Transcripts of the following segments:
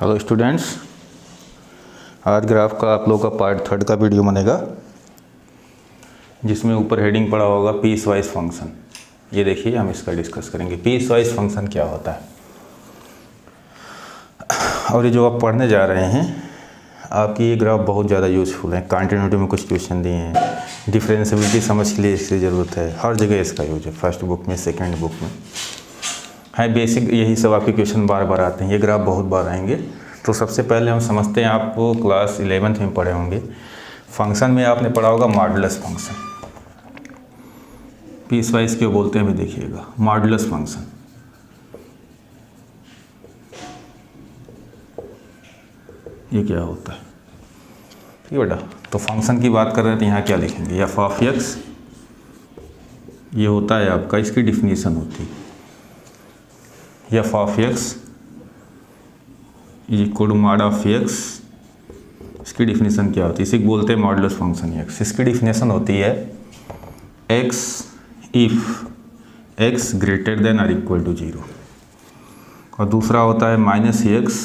Hello students, आज graph का आप लोगों का पार्ट 3 का वीडियो बनेगा जिसमें ऊपर हेडिंग पड़ा होगा पीस वाइज फंक्शन। ये देखिए, हम इसका डिस्कस करेंगे पीस वाइज फंक्शन क्या होता है। और ये जो आप पढ़ने जा रहे हैं, आपकी ये ग्राफ बहुत ज़्यादा यूजफुल है। कंटिन्यूटी में कुछ क्वेश्चन दिए हैं, डिफरेंशिएबिलिटी समझ के लिए इसकी ज़रूरत है, हर जगह इसका यूज है। फर्स्ट बुक में, सेकेंड बुक में है, बेसिक यही सब आपके क्वेश्चन बार बार आते हैं। ये ग्राफ बहुत बार आएंगे। तो सबसे पहले हम समझते हैं, आपको क्लास 11th में पढ़े होंगे, फंक्शन में आपने पढ़ा होगा मॉडुलस फंक्शन। पीस वाइज क्यों बोलते हैं, अभी देखिएगा। मॉडुलस फंक्शन ये क्या होता है, ठीक है बेटा। तो फंक्शन की बात कर रहे हैं तो यहाँ क्या लिखेंगे, एफ ऑफ एक्स ये होता है आपका, इसकी डिफिनीशन होती है F of X is equal to mod of X. इसकी डिफिनीशन क्या होती है, इसे बोलते हैं मॉडुलस फंक्शन एक्स। इसकी डिफिनीशन होती है X if X greater than और इक्वल टू 0, और दूसरा होता है minus X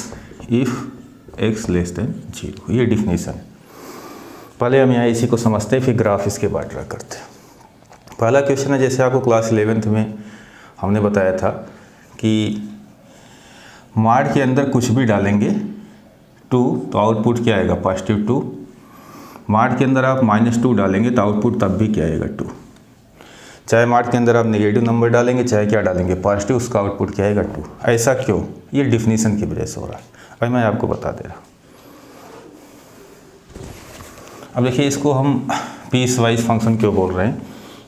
if X less than 0। ये डिफिनीशन है। पहले हम यहाँ इसी को समझते हैं, फिर ग्राफ इसके बाद ड्रा करते हैं। पहला क्वेश्चन है, जैसे आपको क्लास 11th में हमने बताया था कि मॉड के अंदर कुछ भी डालेंगे 2 तो आउटपुट क्या आएगा, पॉजिटिव 2। मॉड के अंदर आप -2 डालेंगे तो आउटपुट तब भी क्या आएगा, 2। चाहे मॉड के अंदर आप नेगेटिव नंबर डालेंगे, चाहे क्या डालेंगे, पॉजिटिव, उसका आउटपुट क्या आएगा, 2। ऐसा क्यों, ये डिफिनीशन की वजह से हो रहा है। अभी मैं आपको बता दे रहा हूँ। अब देखिए, इसको हम पीस वाइज फंक्शन क्यों बोल रहे हैं।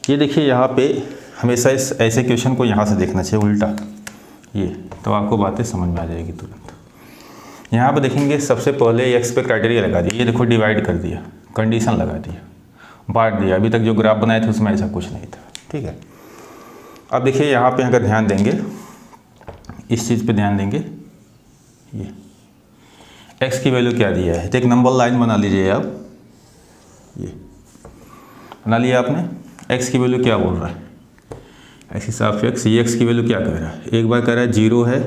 ये देखिए, यहाँ पे हमेशा इस ऐसे क्वेश्चन को यहाँ से देखना चाहिए उल्टा, ये तो आपको बातें समझ में आ जाएगी तुरंत। यहाँ पे देखेंगे, सबसे पहले एक्स पे क्राइटेरिया लगा दिया, ये देखो डिवाइड कर दिया, कंडीशन लगा दिया, बांट दिया। अभी तक जो ग्राफ बनाए थे उसमें ऐसा कुछ नहीं था, ठीक है। अब देखिए, यहाँ पे अगर ध्यान देंगे, इस चीज़ पे ध्यान देंगे, ये एक्स की वैल्यू क्या दिया है, तो एक नंबर लाइन बना लीजिए आप, ये बना लिया आपने। एक्स की वैल्यू क्या बोल रहा है, एक्स हिसाब से एक्स, ये एक्स की वैल्यू क्या कह रहा है, एक बार कह रहा है 0 है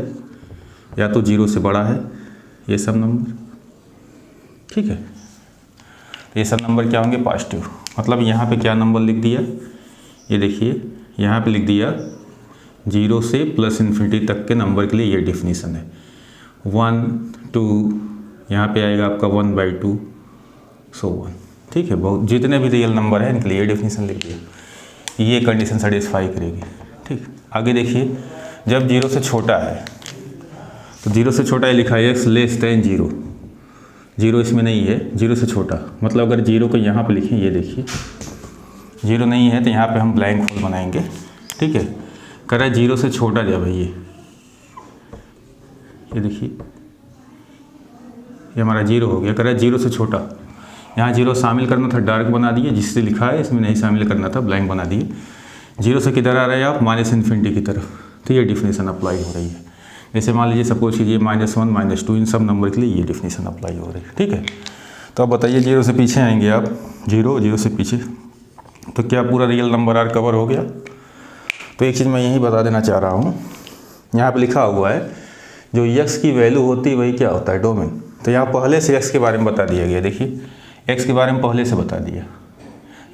या तो 0 से बड़ा है, ये सब नंबर, ठीक है। तो ये सब नंबर क्या होंगे, पॉजिटिव। मतलब यहाँ पे क्या नंबर लिख दिया, ये देखिए यहाँ पे लिख दिया 0 से +∞ तक के नंबर के लिए ये डिफिनीशन है। 1 2 यहाँ पे आएगा आपका 1/2 सो 1, ठीक है। बहुत जितने भी रियल नंबर है इनके लिए ये डिफिनीशन लिख दिया, ये कंडीशन सेटिस्फाई करेगी, ठीक। आगे देखिए, जब 0 से छोटा है तो 0 से छोटा ये लिखा है एक्स लेस देन 0। 0 इसमें नहीं है, 0 से छोटा, मतलब अगर 0 को यहाँ पे लिखें, ये देखिए 0 नहीं है तो यहाँ पे हम ब्लैंक होल बनाएंगे, ठीक है। कह रहा है 0 से छोटा जब है, ये देखिए, ये हमारा 0 हो गया। कह रहा है 0 से छोटा, यहाँ 0 शामिल करना था, डार्क बना दिए, जिससे लिखा है इसमें नहीं शामिल करना था, ब्लैंक बना दिए। 0 से किधर आ रहे हैं आप, -∞ की तरफ, तो ये डिफिनीशन अप्लाई हो रही है। जैसे मान लीजिए, सपोज कीजिए -1 -2, इन सब नंबर के लिए ये डिफिनीशन अप्लाई हो रही है, ठीक है। तो अब बताइए, 0 से पीछे आएंगे आप, 0 से पीछे, तो क्या पूरा रियल नंबर आर कवर हो गया। तो एक चीज़ मैं यही बता देना चाह रहा हूँ, यहाँ पर लिखा हुआ है जो एक्स की वैल्यू होती है वही क्या होता है, डोमेन। तो यहाँ पहले से एक्स के बारे में बता दिया गया, देखिए एक्स के बारे में पहले से बता दिया।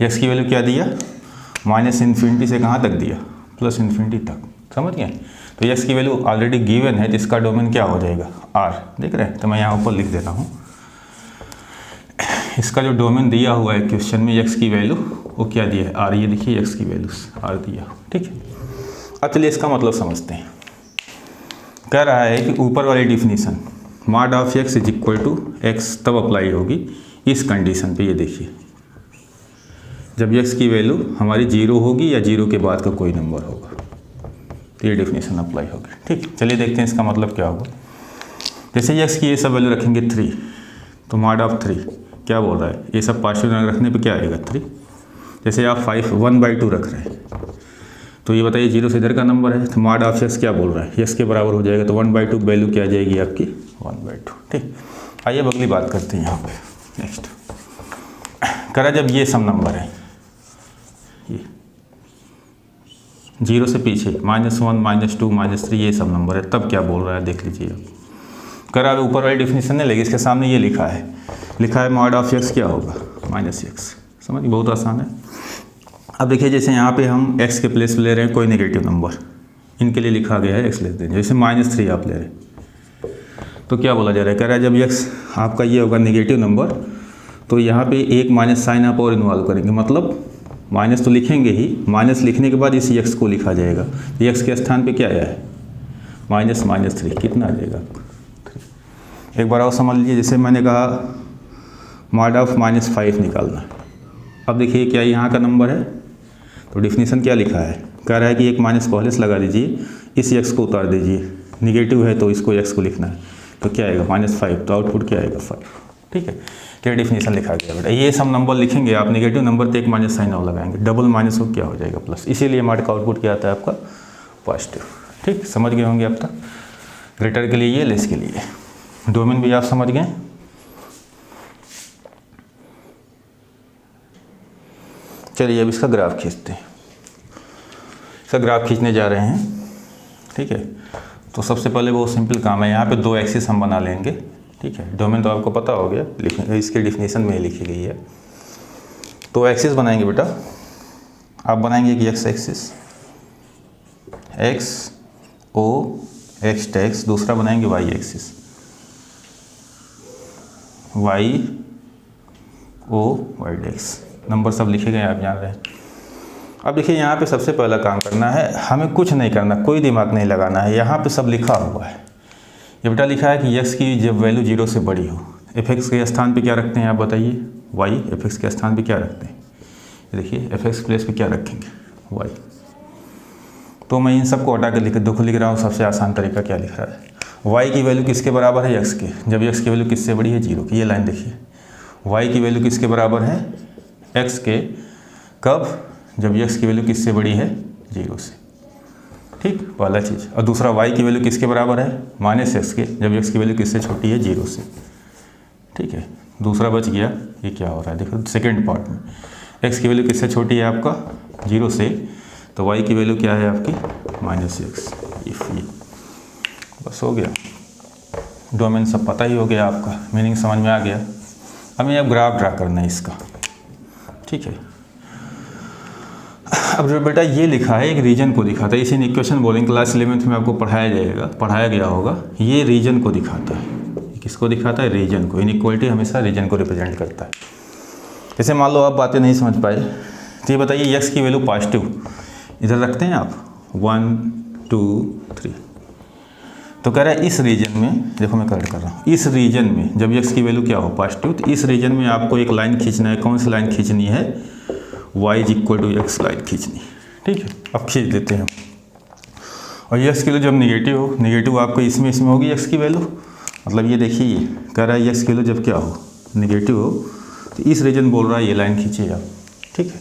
एक्स की वैल्यू क्या दिया, -∞ से कहाँ तक दिया, +∞ तक, समझ गए। तो एक्स की वैल्यू ऑलरेडी गिवन है, जिसका डोमेन क्या हो जाएगा, आर, देख रहे हैं। तो मैं यहाँ ऊपर लिख देता हूँ, इसका जो डोमेन दिया हुआ है क्वेश्चन में, एक्स की वैल्यू वो क्या दिया है, आर। ये देखिए एक्स की वैल्यू आर दिया, ठीक है। अब चलिए इसका मतलब समझते हैं। कह रहा है कि ऊपर वाली definition mod of X is equal to X तब अप्लाई होगी इस कंडीशन पे। ये देखिए, जब x की वैल्यू हमारी 0 होगी या 0 के बाद का कोई नंबर होगा, तो ये डिफिनीशन अप्लाई होगी, ठीक। चलिए देखते हैं इसका मतलब क्या होगा। जैसे x की ये सब वैल्यू रखेंगे 3, तो मॉड ऑफ 3 क्या बोल रहा है, ये सब पॉजिटिव रखने पे क्या आएगा, 3। जैसे आप 1/2 रख रहे हैं, तो ये बताइए 0 से इधर का नंबर है, तो मॉड ऑफ x क्या बोल रहा है, x के बराबर हो जाएगा, तो 1/2 वैल्यू क्या आ जाएगी आपकी, 1/2, ठीक। आइए अब अगली बात करते हैं। यहाँ पे नेक्स्ट करा, जब ये सम नंबर है, ये 0 से पीछे -1 -2 -3 ये सब नंबर है, तब क्या बोल रहा है, देख लीजिए आप। कर अब ऊपर वाली डिफिनीशन नहीं लेगी, इसके सामने ये लिखा है मॉड ऑफ एक्स क्या होगा माइनस एक्स। समझ, बहुत आसान है। अब देखिए जैसे यहाँ पे हम x के प्लेस पे ले रहे हैं कोई नेगेटिव नंबर, इनके लिए लिखा गया है x लेस देन, जैसे -3 आप ले रहे हैं तो क्या बोला जा रहा है, कह रहा है जब x आपका ये होगा नेगेटिव नंबर तो यहाँ पे एक माइनस साइन आप और इन्वॉल्व करेंगे, मतलब माइनस तो लिखेंगे ही, माइनस लिखने के बाद इस x को लिखा जाएगा। तो x के स्थान पे क्या आया है -3, कितना आ जाएगा आपको 3। एक बार और समझ लीजिए, जैसे मैंने कहा मॉड ऑफ -5 निकालना। अब देखिए क्या यहाँ का नंबर है, तो डिफिनीशन क्या लिखा है, कह रहा है कि एक माइनस पहले से लगा दीजिए, इस x को उतार दीजिए, निगेटिव है तो इसको x को लिखना है, तो क्या आएगा -5, तो आउटपुट क्या आएगा 5। ठीक है, क्या डिफिनीशन लिखा गया बेटा। ये सब नंबर लिखेंगे आप, नेगेटिव नंबर तो एक माइनस साइन और लगाएंगे, डबल माइनस हो क्या हो जाएगा प्लस, इसीलिए मॉड का आउटपुट क्या आता है आपका पॉजिटिव। ठीक, समझ गए होंगे अब तक। ग्रेटर के लिए ये, लेस के लिए, डोमेन भी आप समझ गए। चलिए अब इसका ग्राफ खींचते हैं, इसका ग्राफ खींचने जा रहे हैं। ठीक है, तो सबसे पहले बहुत सिंपल काम है, यहाँ पे 2 एक्सिस हम बना लेंगे। ठीक है, डोमेन तो आपको पता हो गया, इसके डिफिनीशन में ही लिखी गई है। 2 एक्सिस बनाएंगे बेटा, आप बनाएंगे कि x axis x o x टैक्स, दूसरा बनाएंगे y axis y o y डेक्स। नंबर सब लिखे गए आप जान रहे हैं। अब देखिए यहाँ पे सबसे पहला काम करना है, हमें कुछ नहीं करना, कोई दिमाग नहीं लगाना है, यहाँ पे सब लिखा हुआ है। ये बेटा लिखा है कि x की जब वैल्यू 0 से बड़ी हो, f(x) के स्थान पे क्या रखते हैं आप बताइए, y f(x) के स्थान पे क्या रखते हैं, ये देखिए f(x) प्लेस पे क्या रखेंगे y। तो मैं इन सबको हटा के लिख रहा हूँ। सबसे आसान तरीका क्या लिख रहा है, y की वैल्यू किसके बराबर है x के, जब x की वैल्यू किससे बड़ी है 0 की। ये लाइन देखिए, y की वैल्यू किसके बराबर है x के, कब, जब x की वैल्यू किससे बड़ी है 0 से। ठीक, पहला चीज़। और दूसरा y की वैल्यू किसके बराबर है -x के, जब x की वैल्यू किससे छोटी है 0 से। ठीक है, दूसरा बच गया। ये क्या हो रहा है देखो सेकंड पार्ट में, x की वैल्यू किससे छोटी है आपका 0 से, तो y की वैल्यू क्या है आपकी -x। ये बस हो गया, डोमेन सब पता ही हो गया आपका, मीनिंग समझ में आ गया। हमें अब ग्राफ ड्रा करना है इसका। ठीक है, अब जो बेटा ये लिखा है एक रीजन को दिखाता है, इसे इक्वेशन बोलेंगे, क्लास 11th में आपको पढ़ाया गया होगा। ये रीजन को दिखाता है, किसको दिखाता है, रीजन को। इनइक्वालिटी हमेशा रीजन को रिप्रेजेंट करता है। जैसे मान लो आप बातें नहीं समझ पाए, तो ये बताइए x की वैल्यू पॉजिटिव इधर रखते हैं आप 1 2 3, तो कह रहा है इस रीजन में, देखो मैं करेक्ट कर रहा हूँ, इस रीजन में जब x की वैल्यू क्या हो पॉजिटिव, तो इस रीजन में आपको एक लाइन खींचना है। कौन सी लाइन खींचनी है, y = x लाइन खींचनी। ठीक है, अब खींच देते हैं। और x की वैल्यू जब नेगेटिव आपको इसमें होगी x की वैल्यू, मतलब ये देखिए ये कह रहा है x की वैल्यू जब क्या हो नेगेटिव हो, तो इस रीजन बोल रहा है ये लाइन खींचिए आप। ठीक है,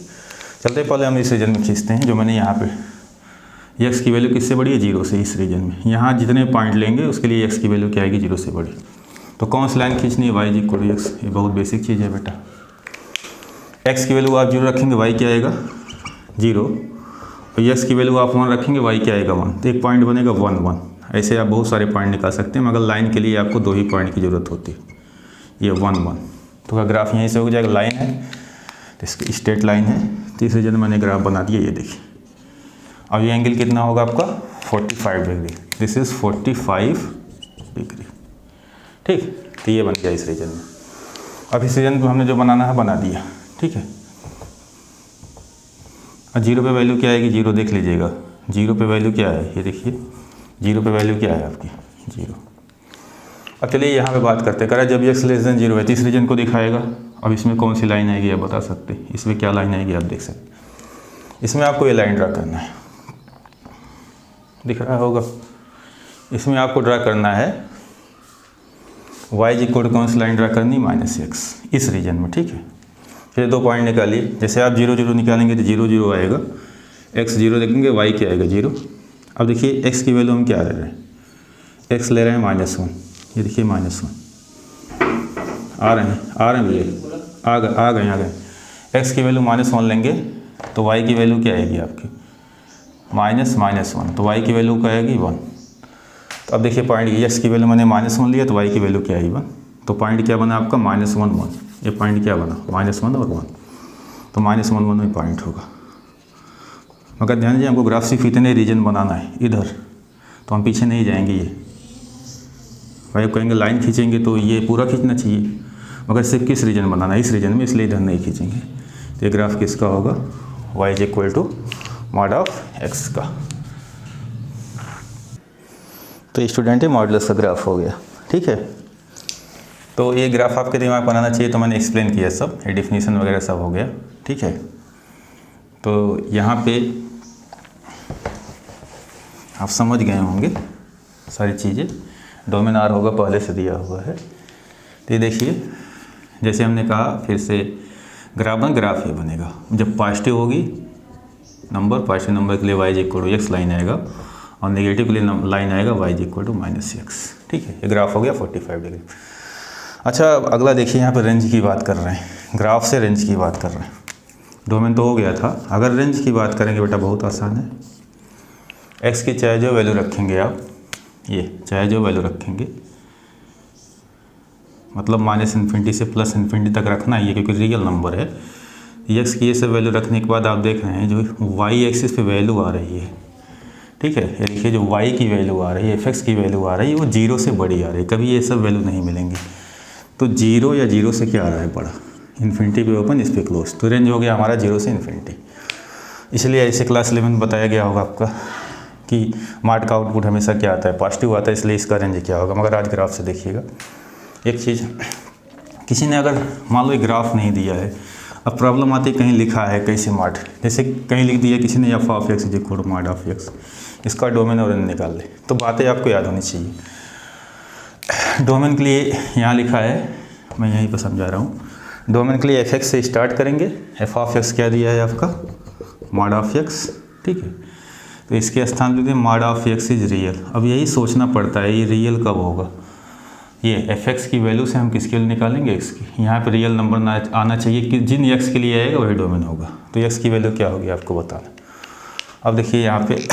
चलते पहले हम इस रीजन में खींचते हैं, जो मैंने यहाँ पे x की वैल्यू किससे बड़ी है 0 से, इस रीजन में। यहाँ जितने पॉइंट लेंगे उसके लिए x की वैल्यू क्या आएगी 0 से बड़ी। तो कौन सी लाइन खींचनी है, y = x। ये बहुत बेसिक चीज़ है बेटा। x की वैल्यू आप 0 रखेंगे, y क्या आएगा 0, और x की वैल्यू आप 1 रखेंगे, y क्या आएगा 1, तो एक पॉइंट बनेगा 1 1। ऐसे आप बहुत सारे पॉइंट निकाल सकते हैं, मगर लाइन के लिए आपको 2 ही पॉइंट की ज़रूरत होती है, ये 1 1। तो ग्राफ यहीं से हो जाएगा, लाइन है तो इसकी स्ट्रेट लाइन है, तो इस रीजन में मैंने ग्राफ बना दिया। ये देखिए, अब ये एंगल कितना होगा आपका 45 डिग्री, दिस इज़ 45 डिग्री। ठीक, तो ये बन गया इस रीजन में। अब इस रीजन को हमने जो बनाना है बना दिया। ठीक है, और 0 पे वैल्यू क्या आएगी 0, देख लीजिएगा 0 पे वैल्यू क्या है, ये देखिए 0 पे वैल्यू क्या है आपकी 0। अब चलिए यहाँ पे बात करते हैं, करा जब x <0 है तो इस रीजन को दिखाएगा। अब इसमें कौन सी लाइन आएगी आप बता सकते हैं, इसमें क्या लाइन आएगी आप देख सकते हैं। इसमें आपको ये लाइन ड्रा करना है, दिख रहा होगा। इसमें आपको ड्रा करना है y = कौन सी लाइन ड्रा करनी -x, इस रीजन में। ठीक है, फिर 2 पॉइंट निकालिए, जैसे आप 0 0 निकालेंगे तो 0 0 आएगा, x 0 देखेंगे, y क्या आएगा 0। अब देखिए x की वैल्यू हम क्या ले रहे हैं, x ले रहे हैं -1, ये देखिए -1 आ रहे हैं ये आ गए। x की वैल्यू -1 लेंगे तो y की वैल्यू क्या आएगी आपकी -1, तो y की वैल्यू क्या आएगी 1। तो अब देखिए पॉइंट एक्स की वैल्यू मैंने -1 लिया तो वाई की वैल्यू क्या आई 1, तो पॉइंट क्या बना आपका -1 1, ये पॉइंट क्या बना -1 और 1, तो -1 1 में पॉइंट होगा। मगर ध्यान दीजिए हमको ग्राफ सिर्फ इतने रीजन बनाना है इधर, तो हम पीछे नहीं जाएंगे। ये भाई कहेंगे लाइन खींचेंगे तो ये पूरा खींचना चाहिए, मगर सिर्फ किस रीजन बनाना है, इस रीजन में, इसलिए इधर नहीं खींचेंगे। तो ये ग्राफ किसका होगा, y is equal to mod of x का। तो स्टूडेंट है मॉडुलस का ग्राफ हो गया, ठीक है। तो ये ग्राफ आपके दिमाग बनाना चाहिए, तो मैंने एक्सप्लेन किया सब, ये डिफिनीशन वगैरह सब हो गया, ठीक है। तो यहाँ पे आप समझ गए होंगे सारी चीज़ें, डोमेन आर होगा पहले से दिया हुआ है। तो ये देखिए जैसे हमने कहा फिर से ग्राफ ये बनेगा जब पॉजिटिव होगी नंबर, पॉजिटिव नंबर के लिए y is equal to x line आएगा और नेगेटिव के लिए लाइन आएगा y is equal to -x, ठीक है। ये ग्राफ हो गया 45 डिग्री। अच्छा अगला देखिए यहाँ पर रेंज की बात कर रहे हैं, ग्राफ से रेंज की बात कर रहे हैं। डोमेन तो हो गया था, अगर रेंज की बात करेंगे बेटा बहुत आसान है। x की चाहे जो वैल्यू रखेंगे आप, ये चाहे जो वैल्यू रखेंगे, मतलब -∞ से +∞ तक रखना है ये, क्योंकि रियल नंबर है। x की ये सब वैल्यू रखने के बाद आप देख रहे हैं जो y एक्सिस पे वैल्यू आ रही है, ठीक है। ये देखिए जो y की वैल्यू आ रही है, fx की वैल्यू आ रही है, वो 0 से बड़ी आ रही है, कभी ये सब वैल्यू नहीं मिलेंगी। तो 0 या 0 से क्या आ रहा है बड़ा, इन्फिनिटी पे ओपन, इस पे क्लोज, तो रेंज हो गया हमारा 0 से इन्फिनिटी। इसलिए ऐसे क्लास 11 में बताया गया होगा आपका कि मार्ट का आउटपुट हमेशा क्या आता है, पॉजिटिव आता है, इसलिए इसका रेंज क्या होगा। मगर आज ग्राफ से देखिएगा एक चीज़, किसी ने अगर मान लो एक ग्राफ नहीं दिया है, अब प्रॉब्लम आती है कहीं लिखा है कैसे मार्ट, जैसे कहीं लिख दिया किसी ने f of x is equal to mod of x, इसका डोमेन और रेंज निकाल ले, तो बातें आपको याद होनी चाहिए। डोमेन के लिए यहाँ लिखा है, मैं यहीं पर समझा रहा हूँ। डोमेन के लिए f(x) से स्टार्ट करेंगे, f ऑफ x क्या दिया है आपका मॉड ऑफ x, ठीक है। तो इसके स्थान पे mod of x is real. अब यही सोचना पड़ता है ये रियल कब होगा, ये fx की वैल्यू से हम किसके लिए निकालेंगे, x की। यहाँ पे रियल नंबर ना आना चाहिए कि जिन x के लिए आएगा वही डोमेन होगा। तो x की वैल्यू क्या होगी आपको बताना। अब देखिए यहाँ पे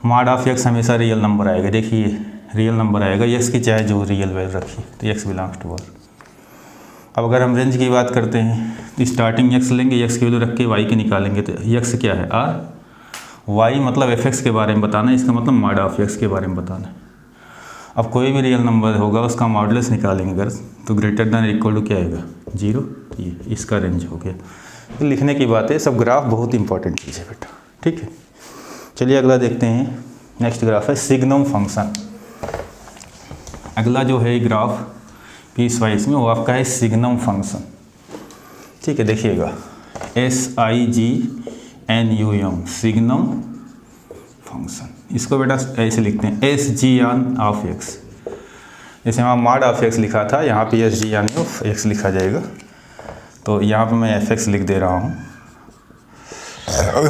मॉड ऑफ x हमेशा रियल नंबर आएगा, देखिए रियल नंबर आएगा, x की चाहे जो रियल वैल्यू रखी, तो x बिलोंग्स टू R। अब अगर हम रेंज की बात करते हैं तो स्टार्टिंग x लेंगे, x की वैल्यू रख के y की निकालेंगे, तो x क्या है R, y मतलब fx के बारे में बताना है, इसका मतलब मॉड ऑफ x के बारे में बताना है। अब कोई भी रियल नंबर होगा उसका मॉडुलस निकालेंगे अगर, तो ग्रेटर देन इक्वल टू क्या आएगा 0, ये इसका रेंज हो गया। तो लिखने की बात है, सब ग्राफ बहुत इंपॉर्टेंट चीज़ है बेटा, ठीक है। चलिए अगला देखते हैं, नेक्स्ट ग्राफ है सिग्नम फंक्शन। अगला जो है ग्राफ पीस वाइज में वो आपका है सिग्नम फंक्शन, ठीक है। देखिएगा SIGNUM सिग्नम फंक्शन, इसको बेटा ऐसे लिखते हैं SGN ऑफ x, जैसे वहाँ मॉड ऑफ x लिखा था, यहाँ पे SGN ऑफ x लिखा जाएगा। तो यहाँ पे मैं fx लिख दे रहा हूँ,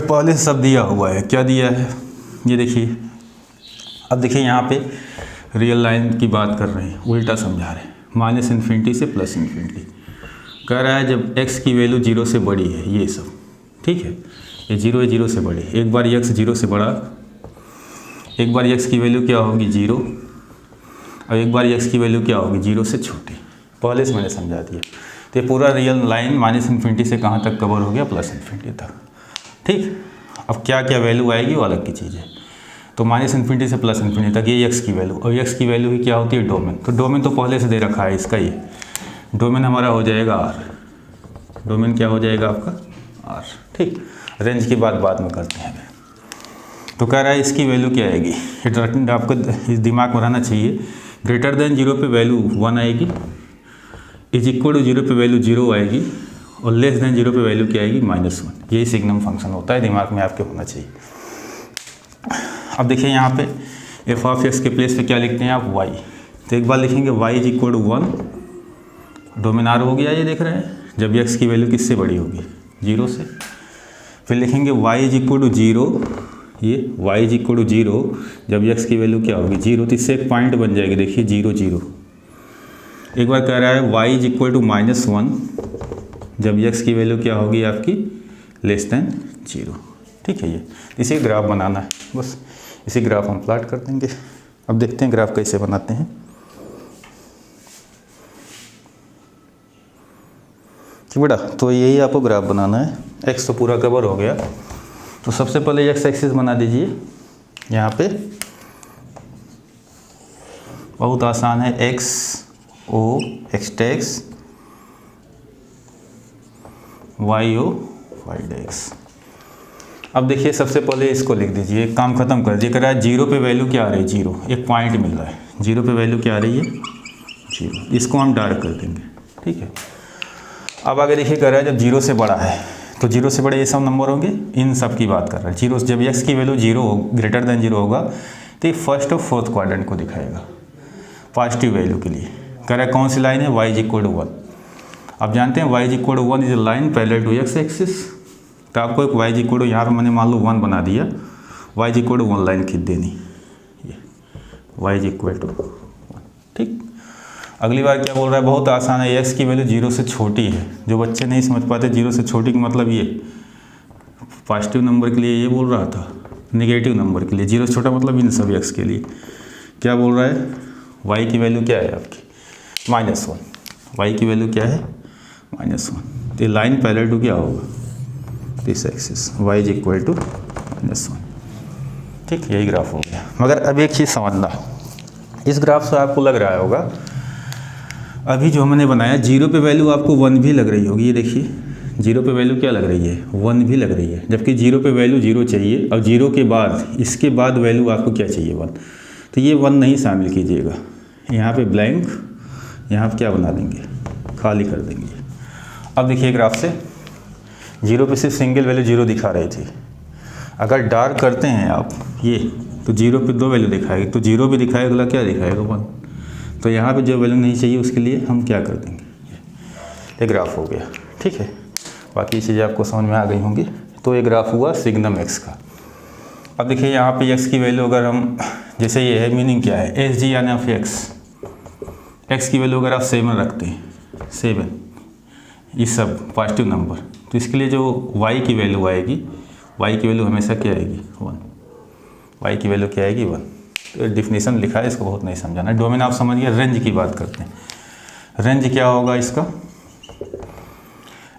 पहले सब दिया हुआ है, क्या दिया है ये देखिए। अब देखिए यहाँ पे रियल लाइन की बात कर रहे हैं, उल्टा समझा रहे हैं, -∞ से +∞ कह रहा है जब x की वैल्यू 0 से बड़ी है, ये सब ठीक है, ये 0 से बड़ी, एक बार x 0 से बड़ा, एक बार x की वैल्यू क्या होगी 0, और एक बार x की वैल्यू क्या होगी 0 से छोटी, पहले से मैंने समझा दिया। तो ये पूरा रियल लाइन -∞ से कहाँ तक कवर हो गया, +∞ तक, ठीक। अब क्या क्या वैल्यू आएगी वो अलग की चीज़ है। तो -∞ से +∞ तक ये x की वैल्यू, और x की वैल्यू ही क्या होती है डोमेन, तो डोमेन तो पहले से दे रखा है इसका, ये डोमेन हमारा हो जाएगा R, डोमेन क्या हो जाएगा आपका R, ठीक। रेंज की बात बाद में करते हैं। तो कह रहा है इसकी वैल्यू क्या आएगी, आपको इस दिमाग में रहना चाहिए, ग्रेटर देन 0 पे वैल्यू 1 आएगी, इज इक्वल टू 0 पे वैल्यू 0 आएगी, और लेस देन 0 पे वैल्यू क्या आएगी -1। यही सिग्नम फंक्शन होता है, दिमाग में आपके होना चाहिए। अब देखिए यहाँ पे f ऑफ x के प्लेस पे क्या लिखते हैं आप y, तो एक बार लिखेंगे y is equal to 1, domain R हो गया, ये देख रहे हैं, जब x की वैल्यू किससे बड़ी होगी 0 से। फिर लिखेंगे y इज इक्वल टू 0, ये y इज इक्वल टू 0 जब x की वैल्यू क्या होगी 0, तो इससे एक पॉइंट बन जाएगी, देखिए 0 0। एक बार कह रहा है y इज इक्वल टू -1 जब x की वैल्यू क्या होगी आपकी लेस देन 0, ठीक है। ये इसी ग्राफ बनाना है, बस इसी ग्राफ हम प्लॉट कर देंगे। अब देखते हैं ग्राफ कैसे बनाते हैं। ठीक बेटा, तो यही आपको ग्राफ बनाना है। एक्स तो पूरा कवर हो गया, तो सबसे पहले एक्स एक्सिस बना दीजिए। यहाँ पे बहुत आसान है, एक्स ओ एक्स टेक्स, वाई ओ वाई डेक्स। अब देखिए सबसे पहले इसको लिख दीजिए, काम खत्म कर दीजिए। कह रहा है जीरो पे वैल्यू क्या आ रही है, जीरो, एक पॉइंट मिल रहा है, जीरो पे वैल्यू क्या आ रही है, जीरो। इसको हम डार्क कर देंगे, ठीक है। अब आगे देखिए कह रहा है जब जीरो से बड़ा है, तो जीरो से बड़े ये सब नंबर होंगे, इन सब की बात कर रहा है। जीरो जब एक्स की value zero greater than zero होगा तो ये फर्स्ट और फोर्थ क्वाड्रेंट को दिखाएगा पॉजिटिव वैल्यू के लिए। कह रहा है कौन सी लाइन है, वाई इज इक्वल टू 1। आप जानते हैं Y is equal to 1 is a line parallel to X axis. तो आपको एक वाई इज इक्वल टू, यहाँ पर मैंने मान लो 1 बना दिया, Y is equal to 1 line खींच देनी, ये वाई इज इक्वल टू 1, ठीक। अगली बार क्या बोल रहा है, बहुत आसान है, एक्स की वैल्यू जीरो से छोटी है। जो बच्चे नहीं समझ पाते जीरो से छोटी का मतलब ये पॉजिटिव नंबर के लिए ये बोल रहा था, नेगेटिव नंबर के लिए जीरो से छोटा मतलब इन सभी एक्स के लिए। क्या बोल रहा है, वाई की वैल्यू क्या है आपकी, -1। वाई की वैल्यू क्या है, -1। तो ये लाइन पैरेलल टू क्या होगा, this axis, Y is equal to -1, ठीक। यही ग्राफ हो गया। मगर अब एक चीज़ समझना, इस ग्राफ से आपको लग रहा होगा अभी जो हमने बनाया जीरो पे वैल्यू आपको 1 भी लग रही होगी। ये देखिए जीरो पे वैल्यू क्या लग रही है, 1 भी लग रही है, जबकि जीरो पे वैल्यू 0 चाहिए। और जीरो के बाद इसके बाद वैल्यू आपको क्या चाहिए, 1। तो ये 1 नहीं शामिल कीजिएगा, यहाँ पे ब्लैंक, यहाँ पे क्या बना देंगे, खाली कर देंगे। अब देखिए ग्राफ से जीरो पे सिर्फ सिंगल वैल्यू 0 दिखा रही थी। अगर डार्क करते हैं आप ये, तो जीरो पे 2 वैल्यू दिखाएगी, तो जीरो भी दिखाएगा, अगला क्या दिखाएगा, 1। तो यहाँ पे जो वैल्यू नहीं चाहिए उसके लिए हम क्या कर देंगे, ये ग्राफ हो गया, ठीक है। बाकी चीज़ें आपको समझ में आ गई होंगी। तो ये ग्राफ हुआ सिग्नम एक्स का। अब देखिए यहाँ पे एक्स की वैल्यू अगर हम, जैसे ये है, मीनिंग क्या है, एस जी यानी ऑफ एक्स की वैल्यू अगर आप 7 रखते हैं, 7 ये सब पॉजिटिव नंबर, तो इसके लिए जो वाई की वैल्यू आएगी, वाई की वैल्यू हमेशा क्या आएगी, 1। वाई की वैल्यू क्या आएगी, 1। तो डिफिनीशन लिखा है, इसको बहुत नहीं समझाना। डोमेन आप समझिए, रेंज की बात करते हैं। रेंज क्या होगा इसका,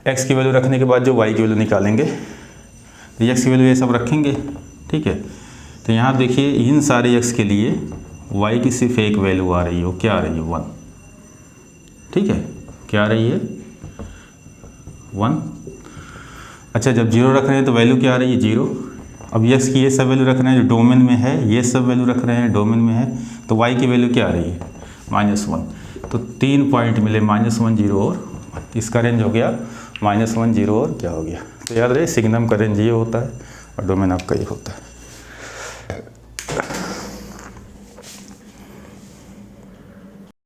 एक्स की वैल्यू रखने के बाद जो वाई की वैल्यू निकालेंगे, तो एक्स की वैल्यू ये सब रखेंगे, ठीक है। तो यहाँ देखिए इन सारे एक्स के लिए वाई की सिर्फ एक वैल्यू आ रही है, वो क्या आ रही है, 1, ठीक है। क्या आ रही है, 1। अच्छा जब 0 रख रहे हैं तो वैल्यू क्या आ रही है, 0। अब एक्स की ये सब वैल्यू रख रहे हैं जो डोमेन में है, ये सब वैल्यू रख रहे हैं डोमेन में है, तो वाई की वैल्यू क्या आ रही है, -1। तो 3 पॉइंट मिले, -1 0 और 1। इसका रेंज हो गया -1 0 और क्या हो गया। तो याद रहे सिग्नम का रेंज ये होता है और डोमेन आपका ये होता है।